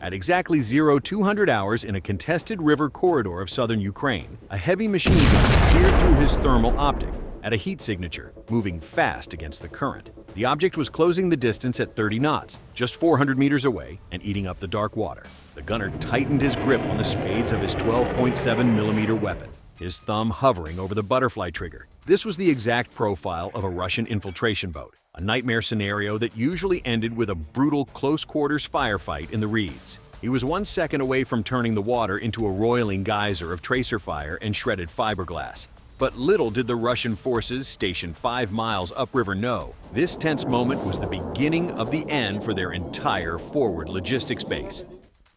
At exactly 0200 hours in a contested river corridor of southern Ukraine, a heavy machine gun peered through his thermal optic at a heat signature, moving fast against the current. The object was closing the distance at 30 knots, just 400 meters away, and eating up the dark water. The gunner tightened his grip on the spades of his 12.7mm weapon, his thumb hovering over the butterfly trigger. This was the exact profile of a Russian infiltration boat, a nightmare scenario that usually ended with a brutal close-quarters firefight in the reeds. He was 1 second away from turning the water into a roiling geyser of tracer fire and shredded fiberglass. But little did the Russian forces stationed 5 miles upriver know, this tense moment was the beginning of the end for their entire forward logistics base.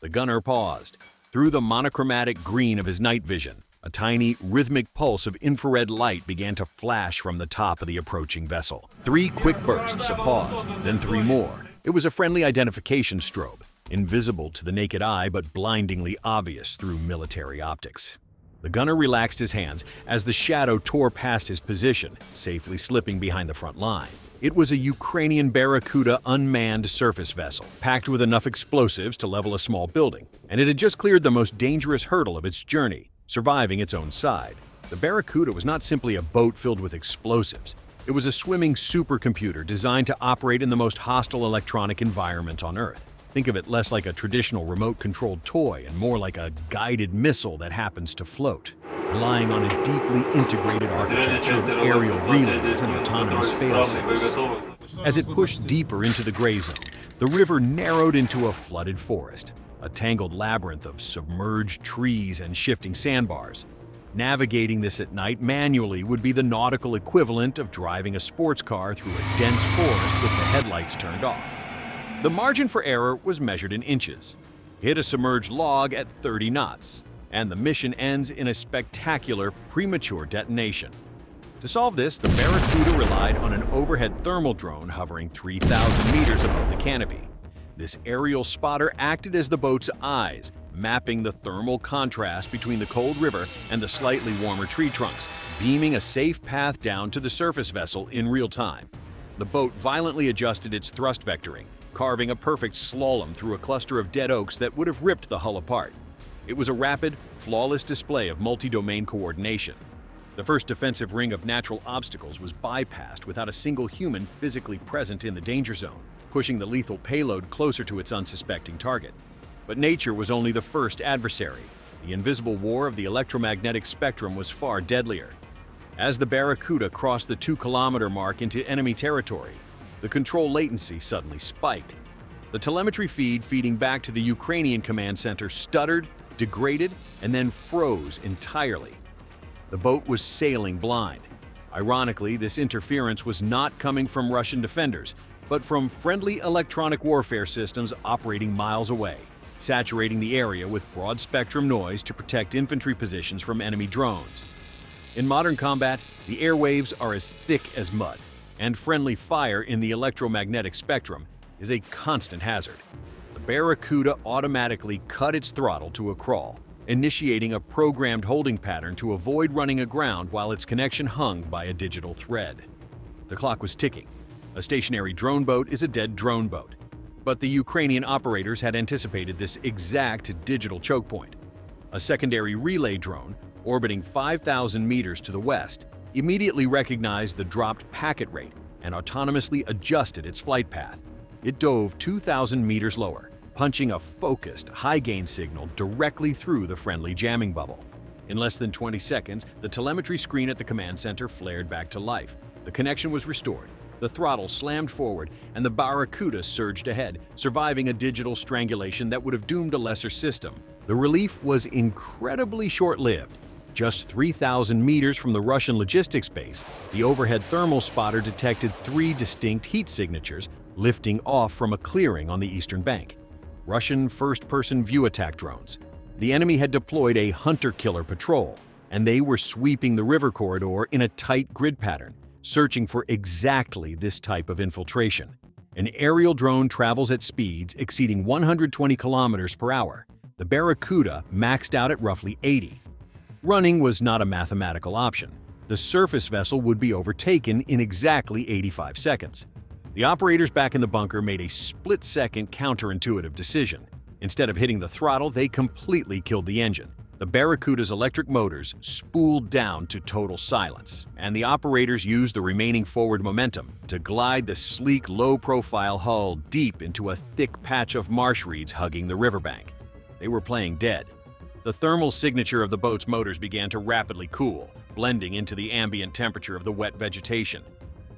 The gunner paused. Through the monochromatic green of his night vision, a tiny, rhythmic pulse of infrared light began to flash from the top of the approaching vessel. 3 quick bursts, a pause, then 3 more. It was a friendly identification strobe, invisible to the naked eye but blindingly obvious through military optics. The gunner relaxed his hands as the shadow tore past his position, safely slipping behind the front line. It was a Ukrainian Barracuda unmanned surface vessel, packed with enough explosives to level a small building, and it had just cleared the most dangerous hurdle of its journey, surviving its own side. The Barracuda was not simply a boat filled with explosives. It was a swimming supercomputer designed to operate in the most hostile electronic environment on Earth. Think of it less like a traditional remote-controlled toy and more like a guided missile that happens to float, relying on a deeply integrated architecture of aerial relays and autonomous fail-safes. As it pushed deeper into the gray zone, the river narrowed into a flooded forest, a tangled labyrinth of submerged trees and shifting sandbars. Navigating this at night manually would be the nautical equivalent of driving a sports car through a dense forest with the headlights turned off. The margin for error was measured in inches. Hit a submerged log at 30 knots, and the mission ends in a spectacular premature detonation. To solve this, the Barracuda relied on an overhead thermal drone hovering 3,000 meters above the canopy. This aerial spotter acted as the boat's eyes, mapping the thermal contrast between the cold river and the slightly warmer tree trunks, beaming a safe path down to the surface vessel in real time. The boat violently adjusted its thrust vectoring, carving a perfect slalom through a cluster of dead oaks that would have ripped the hull apart. It was a rapid, flawless display of multi-domain coordination. The first defensive ring of natural obstacles was bypassed without a single human physically present in the danger zone, pushing the lethal payload closer to its unsuspecting target. But nature was only the first adversary. The invisible war of the electromagnetic spectrum was far deadlier. As the Barracuda crossed the 2-kilometer mark into enemy territory, the control latency suddenly spiked. The telemetry feed feeding back to the Ukrainian command center stuttered, degraded, and then froze entirely. The boat was sailing blind. Ironically, this interference was not coming from Russian defenders, but from friendly electronic warfare systems operating miles away, saturating the area with broad-spectrum noise to protect infantry positions from enemy drones. In modern combat, the airwaves are as thick as mud, and friendly fire in the electromagnetic spectrum is a constant hazard. The Barracuda automatically cut its throttle to a crawl, initiating a programmed holding pattern to avoid running aground while its connection hung by a digital thread. The clock was ticking. A stationary drone boat is a dead drone boat. But the Ukrainian operators had anticipated this exact digital choke point. A secondary relay drone, orbiting 5,000 meters to the west, immediately recognized the dropped packet rate and autonomously adjusted its flight path. It dove 2,000 meters lower, punching a focused, high-gain signal directly through the friendly jamming bubble. In less than 20 seconds, the telemetry screen at the command center flared back to life. The connection was restored. The throttle slammed forward, and the Barracuda surged ahead, surviving a digital strangulation that would have doomed a lesser system. The relief was incredibly short-lived. Just 3,000 meters from the Russian logistics base, the overhead thermal spotter detected 3 distinct heat signatures lifting off from a clearing on the eastern bank. Russian first-person view attack drones. The enemy had deployed a hunter-killer patrol, and they were sweeping the river corridor in a tight grid pattern, searching for exactly this type of infiltration. An aerial drone travels at speeds exceeding 120 kilometers per hour. The Barracuda maxed out at roughly 80. Running was not a mathematical option. The surface vessel would be overtaken in exactly 85 seconds. The operators back in the bunker made a split-second counterintuitive decision. Instead of hitting the throttle, they completely killed the engine. The Barracuda's electric motors spooled down to total silence, and the operators used the remaining forward momentum to glide the sleek, low-profile hull deep into a thick patch of marsh reeds hugging the riverbank. They were playing dead. The thermal signature of the boat's motors began to rapidly cool, blending into the ambient temperature of the wet vegetation.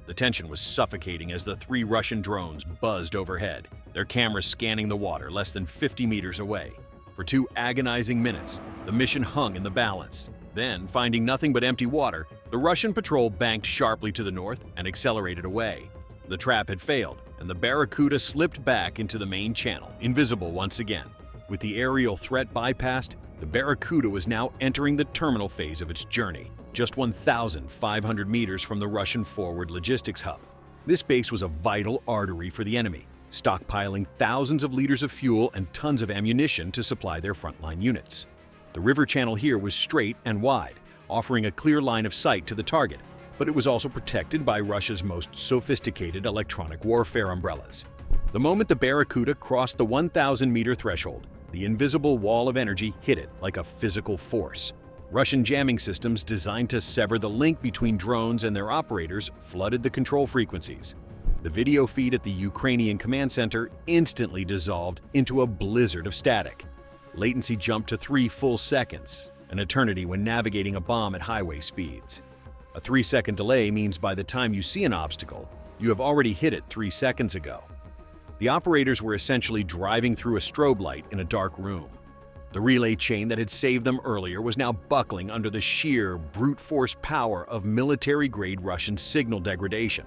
The tension was suffocating as the 3 Russian drones buzzed overhead, their cameras scanning the water less than 50 meters away. For 2 agonizing minutes, the mission hung in the balance. Then, finding nothing but empty water, the Russian patrol banked sharply to the north and accelerated away. The trap had failed, and the Barracuda slipped back into the main channel, invisible once again. With the aerial threat bypassed, the Barracuda was now entering the terminal phase of its journey, just 1,500 meters from the Russian forward logistics hub. This base was a vital artery for the enemy, stockpiling thousands of liters of fuel and tons of ammunition to supply their frontline units. The river channel here was straight and wide, offering a clear line of sight to the target, but it was also protected by Russia's most sophisticated electronic warfare umbrellas. The moment the Barracuda crossed the 1,000-meter threshold, the invisible wall of energy hit it like a physical force. Russian jamming systems designed to sever the link between drones and their operators flooded the control frequencies. The video feed at the Ukrainian command center instantly dissolved into a blizzard of static. Latency jumped to 3 full seconds, an eternity when navigating a bomb at highway speeds. A 3-second delay means by the time you see an obstacle, you have already hit it 3 seconds ago. The operators were essentially driving through a strobe light in a dark room. The relay chain that had saved them earlier was now buckling under the sheer, brute force power of military-grade Russian signal degradation.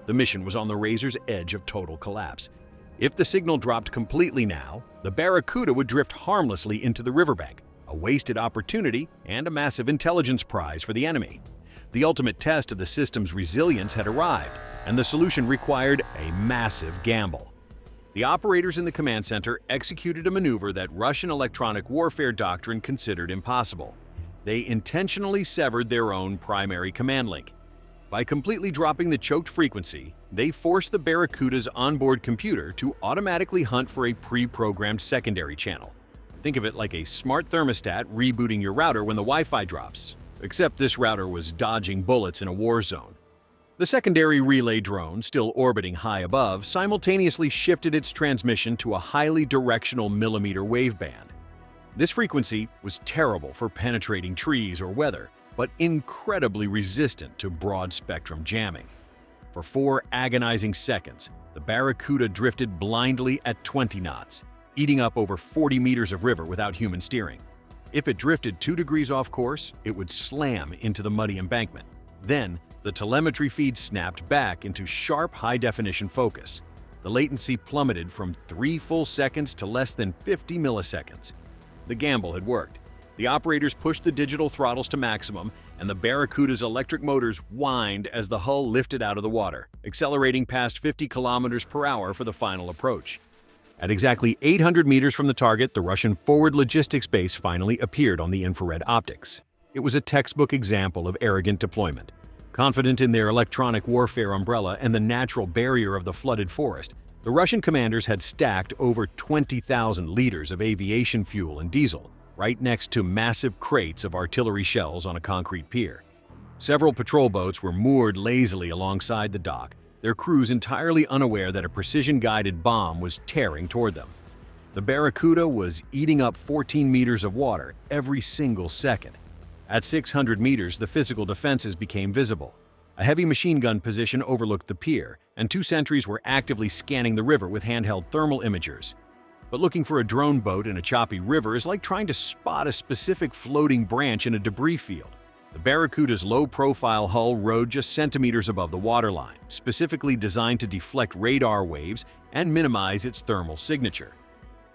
The mission was on the razor's edge of total collapse. If the signal dropped completely now, the Barracuda would drift harmlessly into the riverbank, a wasted opportunity and a massive intelligence prize for the enemy. The ultimate test of the system's resilience had arrived, and the solution required a massive gamble. The operators in the command center executed a maneuver that Russian electronic warfare doctrine considered impossible. They intentionally severed their own primary command link. By completely dropping the choked frequency, they forced the Barracuda's onboard computer to automatically hunt for a pre-programmed secondary channel. Think of it like a smart thermostat rebooting your router when the Wi-Fi drops, except this router was dodging bullets in a war zone. The secondary relay drone, still orbiting high above, simultaneously shifted its transmission to a highly directional millimeter wave band. This frequency was terrible for penetrating trees or weather, but incredibly resistant to broad-spectrum jamming. For 4 agonizing seconds, the Barracuda drifted blindly at 20 knots, eating up over 40 meters of river without human steering. If it drifted 2 degrees off course, it would slam into the muddy embankment. Then, the telemetry feed snapped back into sharp, high-definition focus. The latency plummeted from 3 full seconds to less than 50 milliseconds. The gamble had worked. The operators pushed the digital throttles to maximum, and the Barracuda's electric motors whined as the hull lifted out of the water, accelerating past 50 kilometers per hour for the final approach. At exactly 800 meters from the target, the Russian forward logistics base finally appeared on the infrared optics. It was a textbook example of arrogant deployment. Confident in their electronic warfare umbrella and the natural barrier of the flooded forest, the Russian commanders had stacked over 20,000 liters of aviation fuel and diesel right next to massive crates of artillery shells on a concrete pier. Several patrol boats were moored lazily alongside the dock, their crews entirely unaware that a precision-guided bomb was tearing toward them. The Barracuda was eating up 14 meters of water every single second. At 600 meters, the physical defenses became visible. A heavy machine gun position overlooked the pier, and 2 sentries were actively scanning the river with handheld thermal imagers. But looking for a drone boat in a choppy river is like trying to spot a specific floating branch in a debris field. The Barracuda's low-profile hull rode just centimeters above the waterline, specifically designed to deflect radar waves and minimize its thermal signature.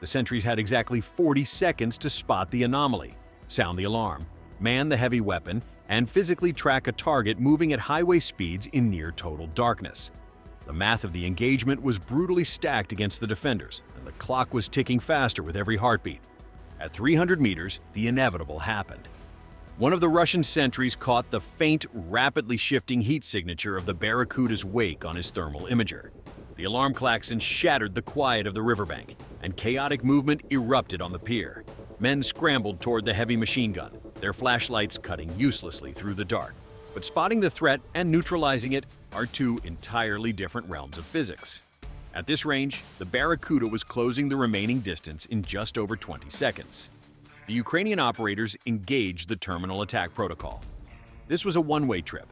The sentries had exactly 40 seconds to spot the anomaly, sound the alarm, man the heavy weapon, and physically track a target moving at highway speeds in near-total darkness. The math of the engagement was brutally stacked against the defenders, and the clock was ticking faster with every heartbeat. At 300 meters, the inevitable happened. One of the Russian sentries caught the faint, rapidly shifting heat signature of the Barracuda's wake on his thermal imager. The alarm klaxon shattered the quiet of the riverbank, and chaotic movement erupted on the pier. Men scrambled toward the heavy machine gun, their flashlights cutting uselessly through the dark. But spotting the threat and neutralizing it are two entirely different realms of physics. At this range, the Barracuda was closing the remaining distance in just over 20 seconds. The Ukrainian operators engaged the terminal attack protocol. This was a one-way trip,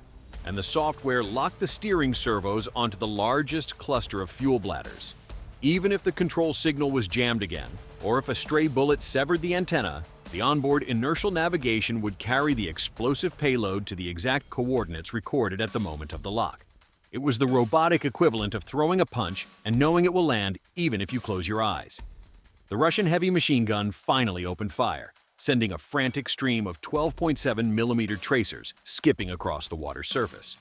and the software locked the steering servos onto the largest cluster of fuel bladders. Even if the control signal was jammed again, or if a stray bullet severed the antenna, the onboard inertial navigation would carry the explosive payload to the exact coordinates recorded at the moment of the lock. It was the robotic equivalent of throwing a punch and knowing it will land even if you close your eyes. The Russian heavy machine gun finally opened fire, sending a frantic stream of 12.7mm tracers skipping across the water's surface.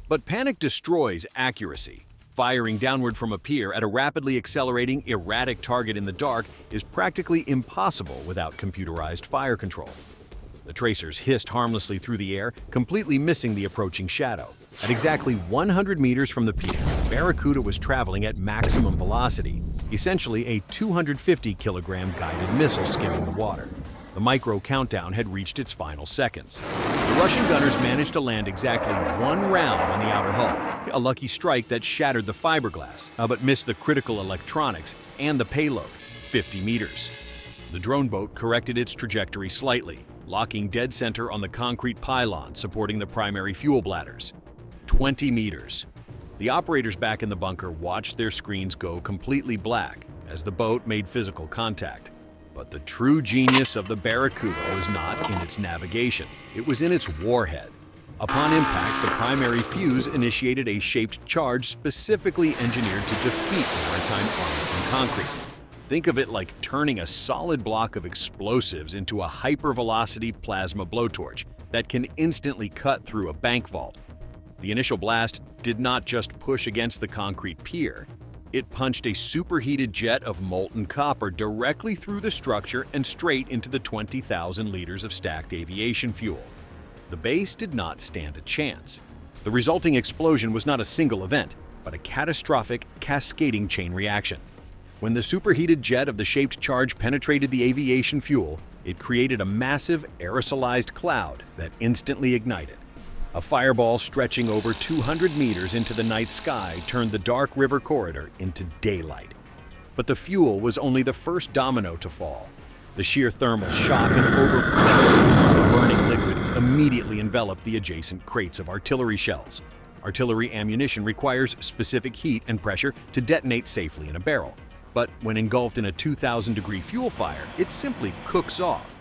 But panic destroys accuracy. Firing downward from a pier at a rapidly accelerating, erratic target in the dark is practically impossible without computerized fire control. The tracers hissed harmlessly through the air, completely missing the approaching shadow. At exactly 100 meters from the pier, Barracuda was traveling at maximum velocity, essentially a 250-kilogram guided missile skimming the water. The micro countdown had reached its final seconds. The Russian gunners managed to land exactly one round on the outer hull, a lucky strike that shattered the fiberglass, but missed the critical electronics and the payload, 50 meters. The drone boat corrected its trajectory slightly, locking dead center on the concrete pylon supporting the primary fuel bladders. 20 meters. The operators back in the bunker watched their screens go completely black as the boat made physical contact. But the true genius of the Barracuda was not in its navigation, it was in its warhead. Upon impact, the primary fuse initiated a shaped charge specifically engineered to defeat maritime armor and concrete. Think of it like turning a solid block of explosives into a hypervelocity plasma blowtorch that can instantly cut through a bank vault. The initial blast did not just push against the concrete pier. It punched a superheated jet of molten copper directly through the structure and straight into the 20,000 liters of stacked aviation fuel. The base did not stand a chance. The resulting explosion was not a single event, but a catastrophic, cascading chain reaction. When the superheated jet of the shaped charge penetrated the aviation fuel, it created a massive aerosolized cloud that instantly ignited. A fireball stretching over 200 meters into the night sky turned the dark river corridor into daylight. But the fuel was only the first domino to fall. The sheer thermal shock and overpressure from the burning liquid immediately enveloped the adjacent crates of artillery shells. Artillery ammunition requires specific heat and pressure to detonate safely in a barrel. But when engulfed in a 2,000-degree fuel fire, it simply cooks off.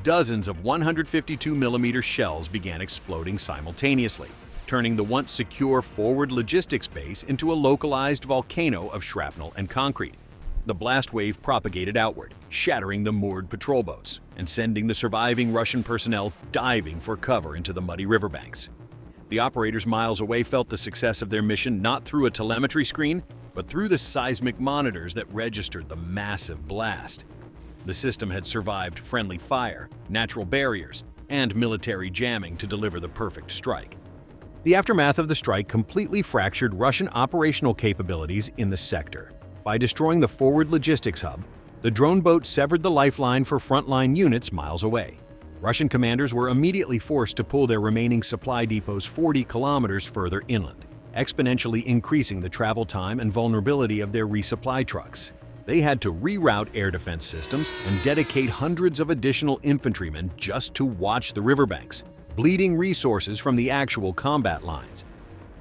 Dozens of 152mm shells began exploding simultaneously, turning the once secure forward logistics base into a localized volcano of shrapnel and concrete. The blast wave propagated outward, shattering the moored patrol boats and sending the surviving Russian personnel diving for cover into the muddy riverbanks. The operators miles away felt the success of their mission not through a telemetry screen, but through the seismic monitors that registered the massive blast. The system had survived friendly fire, natural barriers, and military jamming to deliver the perfect strike. The aftermath of the strike completely fractured Russian operational capabilities in the sector. By destroying the forward logistics hub, the drone boat severed the lifeline for frontline units miles away. Russian commanders were immediately forced to pull their remaining supply depots 40 kilometers further inland, exponentially increasing the travel time and vulnerability of their resupply trucks. They had to reroute air defense systems and dedicate hundreds of additional infantrymen just to watch the riverbanks, bleeding resources from the actual combat lines.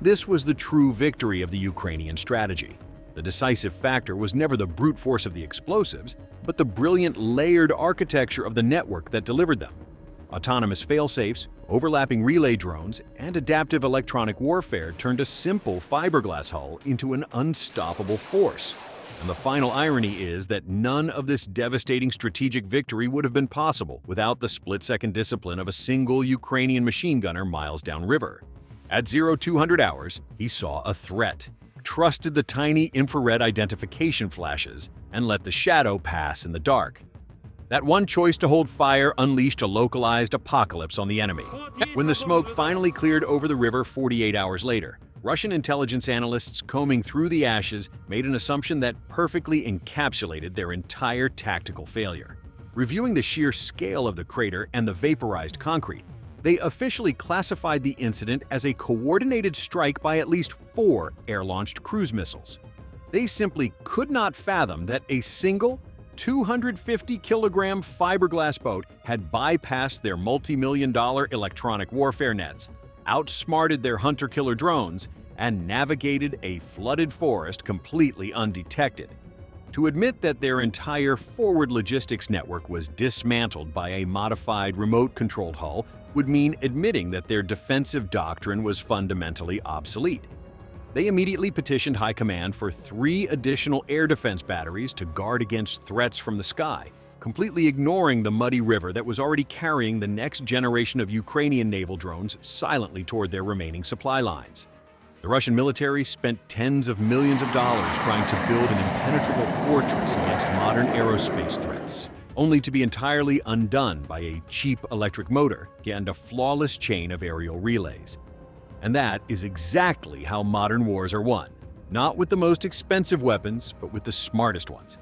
This was the true victory of the Ukrainian strategy. The decisive factor was never the brute force of the explosives, but the brilliant layered architecture of the network that delivered them. Autonomous failsafes, overlapping relay drones, and adaptive electronic warfare turned a simple fiberglass hull into an unstoppable force. And the final irony is that none of this devastating strategic victory would have been possible without the split-second discipline of a single Ukrainian machine gunner miles downriver. At 0200 hours, he saw a threat, trusted the tiny infrared identification flashes, and let the shadow pass in the dark. That one choice to hold fire unleashed a localized apocalypse on the enemy. When the smoke finally cleared over the river 48 hours later, Russian intelligence analysts combing through the ashes made an assumption that perfectly encapsulated their entire tactical failure. Reviewing the sheer scale of the crater and the vaporized concrete, they officially classified the incident as a coordinated strike by at least 4 air-launched cruise missiles. They simply could not fathom that a single 250-kilogram fiberglass boat had bypassed their multi-million-dollar electronic warfare nets, outsmarted their hunter-killer drones, and navigated a flooded forest completely undetected. To admit that their entire forward logistics network was dismantled by a modified remote-controlled hull would mean admitting that their defensive doctrine was fundamentally obsolete. They immediately petitioned High Command for 3 additional air defense batteries to guard against threats from the sky, completely ignoring the muddy river that was already carrying the next generation of Ukrainian naval drones silently toward their remaining supply lines. The Russian military spent tens of millions of dollars trying to build an impenetrable fortress against modern aerospace threats, only to be entirely undone by a cheap electric motor and a flawless chain of aerial relays. And that is exactly how modern wars are won. Not with the most expensive weapons, but with the smartest ones.